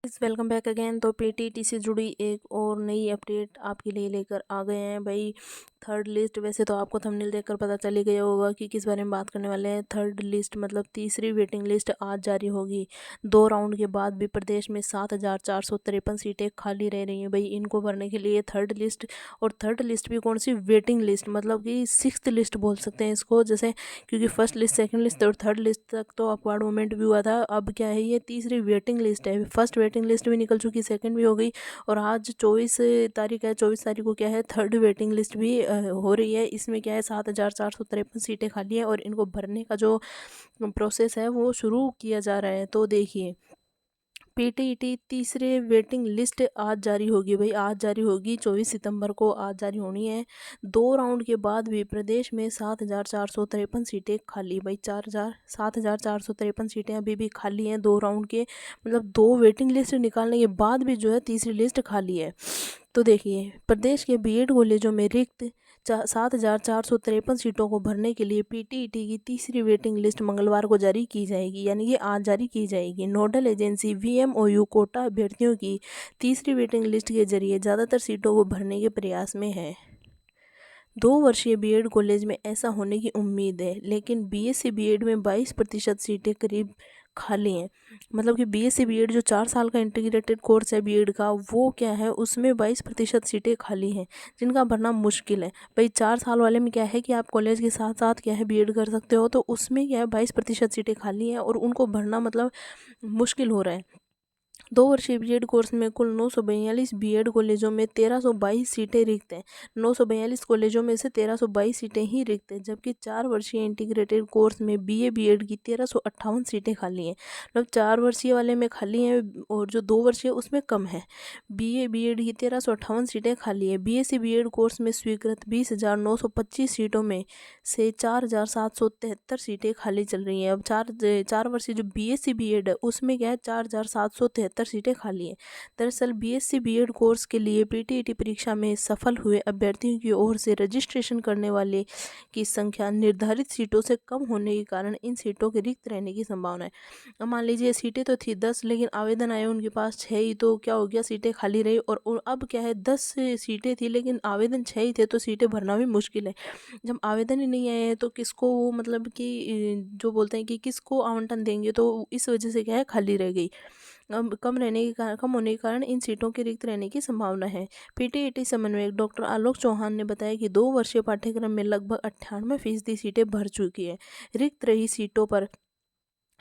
Guys welcome back again. तो PTT से जुड़ी एक और नई अपडेट आपके लिए लेकर आ गए हैं भाई। थर्ड लिस्ट, वैसे तो आपको थंबनेल देखकर पता चल ही गया होगा कि किस बारे में बात करने वाले हैं। थर्ड लिस्ट मतलब तीसरी वेटिंग लिस्ट आज जारी होगी। 2 राउंड के बाद भी प्रदेश में 7,453 सीटें खाली रह रही हैं भाई। इनको भरने के लिए थर्ड लिस्ट, और थर्ड लिस्ट भी कौन सी, वेटिंग लिस्ट, मतलब कि सिक्स्थ लिस्ट बोल सकते हैं इसको, जैसे क्योंकि फर्स्ट लिस्ट, सेकंड लिस्ट और थर्ड लिस्ट तक तो अपवार्ड मूवमेंट भी हुआ था। अब क्या है, ये तीसरी वेटिंग लिस्ट है। फर्स्ट वेटिंग लिस्ट भी निकल चुकी, सेकंड भी हो गई, और आज 24 तारीख है। 24 तारीख को क्या है, थर्ड वेटिंग लिस्ट भी हो रही है। इसमें क्या है, 7,453 सीटें खाली हैं और इनको भरने का जो प्रोसेस है वो शुरू किया जा रहा है। तो देखिए, पीटीईटी तीसरे वेटिंग लिस्ट आज जारी होगी भाई। आज जारी होगी, 24 सितंबर को आज जारी होनी है। 2 राउंड के बाद भी प्रदेश में 7,453 सीटें खाली भाई। 7,453 सीटें अभी भी खाली हैं 2 राउंड के, मतलब 2 वेटिंग लिस्ट निकालने के बाद भी जो है तीसरी लिस्ट खाली है। तो देखिए, प्रदेश के बीएड कॉलेजों में रिक्त 7,453 सीटों को भरने के लिए पीटीईटी की तीसरी वेटिंग लिस्ट मंगलवार को जारी की जाएगी, यानी कि आज जारी की जाएगी। नोडल एजेंसी वीएमओयू कोटा अभ्यर्थियों की तीसरी वेटिंग लिस्ट के जरिए ज़्यादातर सीटों को भरने के प्रयास में है। 2 वर्षीय बीएड कॉलेज में ऐसा होने की उम्मीद है, लेकिन बीएससी बीएड में 22% सीटें करीब खाली हैं। मतलब कि बीएससी बीएड जो 4 साल का इंटीग्रेटेड कोर्स है बीएड का, वो क्या है, उसमें 22% सीटें खाली हैं, जिनका भरना मुश्किल है भाई। 4 साल वाले में क्या है कि आप कॉलेज के साथ साथ क्या है बीएड कर सकते हो, तो उसमें क्या है 22% सीटें खाली हैं और उनको भरना मतलब मुश्किल हो रहा है। 2 वर्षीय बीएड कोर्स में कुल 942 बीएड कॉलेजों में 1322 सीटें रिक्त हैं। 942 कॉलेजों में से 1322 सीटें ही रिक्त हैं, जबकि 4 वर्षीय इंटीग्रेटेड कोर्स में बीए बीएड की 1358 सीटें खाली हैं। मतलब 4 वर्षीय वाले में खाली हैं और जो 2 वर्षीय उसमें कम है। बीए बीएड की 1358 सीटें खाली है। बीएससी बीएड कोर्स में स्वीकृत 20,925 सीटों में से 4,773 सीटें खाली चल रही हैं। अब 4 वर्षीय जो बीएससी बीएड है उसमें क्या है, 4,773 सीटें खाली हैं। दरअसल बीएससी बीएड कोर्स के लिए पीटीईटी परीक्षा में सफल हुए अभ्यर्थियों की ओर से रजिस्ट्रेशन करने वाले की संख्या निर्धारित सीटों से कम होने के कारण इन सीटों के रिक्त रहने की संभावना है। अब मान लीजिए सीटें तो थी 10, लेकिन आवेदन आए उनके पास 6 ही, तो क्या हो गया, सीटें खाली रही। और अब क्या है, 10 सीटें थी लेकिन आवेदन 6 ही थे, तो सीटें भरना भी मुश्किल है। जब आवेदन ही नहीं आए हैं तो किसको वो, मतलब कि जो बोलते हैं कि किसको आवंटन देंगे, तो इस वजह से क्या है, खाली रह गई। अब कम होने के कारण इन सीटों के रिक्त रहने की संभावना है। पीटीईटी समन्वयक डॉक्टर आलोक चौहान ने बताया कि 2 वर्षीय पाठ्यक्रम में लगभग 98% सीटें भर चुकी है। रिक्त रही सीटों पर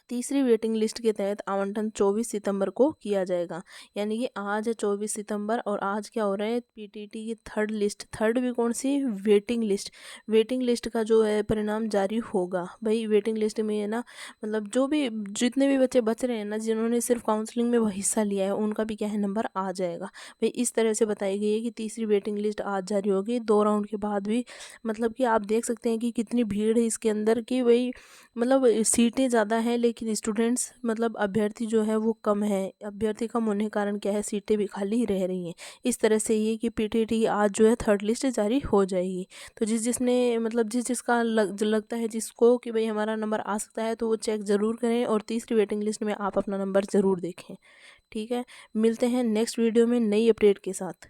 तीसरी वेटिंग लिस्ट के तहत आवंटन 24 सितंबर को किया जाएगा, यानी कि आज है 24 सितंबर, और आज क्या हो रहा है, पीटीटी की थर्ड लिस्ट, थर्ड भी कौन सी, वेटिंग लिस्ट। वेटिंग लिस्ट का जो है परिणाम जारी होगा भाई। वेटिंग लिस्ट में है ना, मतलब जो भी जितने भी बच्चे बच रहे हैं ना, जिन्होंने सिर्फ काउंसलिंग में हिस्सा लिया है, उनका भी क्या है, नंबर आ जाएगा भाई। इस तरह से बताई गई है कि तीसरी वेटिंग लिस्ट आज जारी होगी 2 राउंड के बाद भी। मतलब कि आप देख सकते हैं कि कितनी भीड़ है इसके अंदर, कि भाई मतलब सीटें ज़्यादा हैं लेकिन स्टूडेंट्स, मतलब अभ्यर्थी जो है वो कम है। अभ्यर्थी कम होने के कारण क्या है, सीटें भी खाली ही रह रही हैं। इस तरह से ये कि पीटीटी आज जो है थर्ड लिस्ट जारी हो जाएगी। तो जिसने मतलब जिसका लगता है जिसको कि भाई हमारा नंबर आ सकता है, तो वो चेक ज़रूर करें और तीसरी वेटिंग लिस्ट में आप अपना नंबर ज़रूर देखें। ठीक है, मिलते हैं नेक्स्ट वीडियो में नई अपडेट के साथ।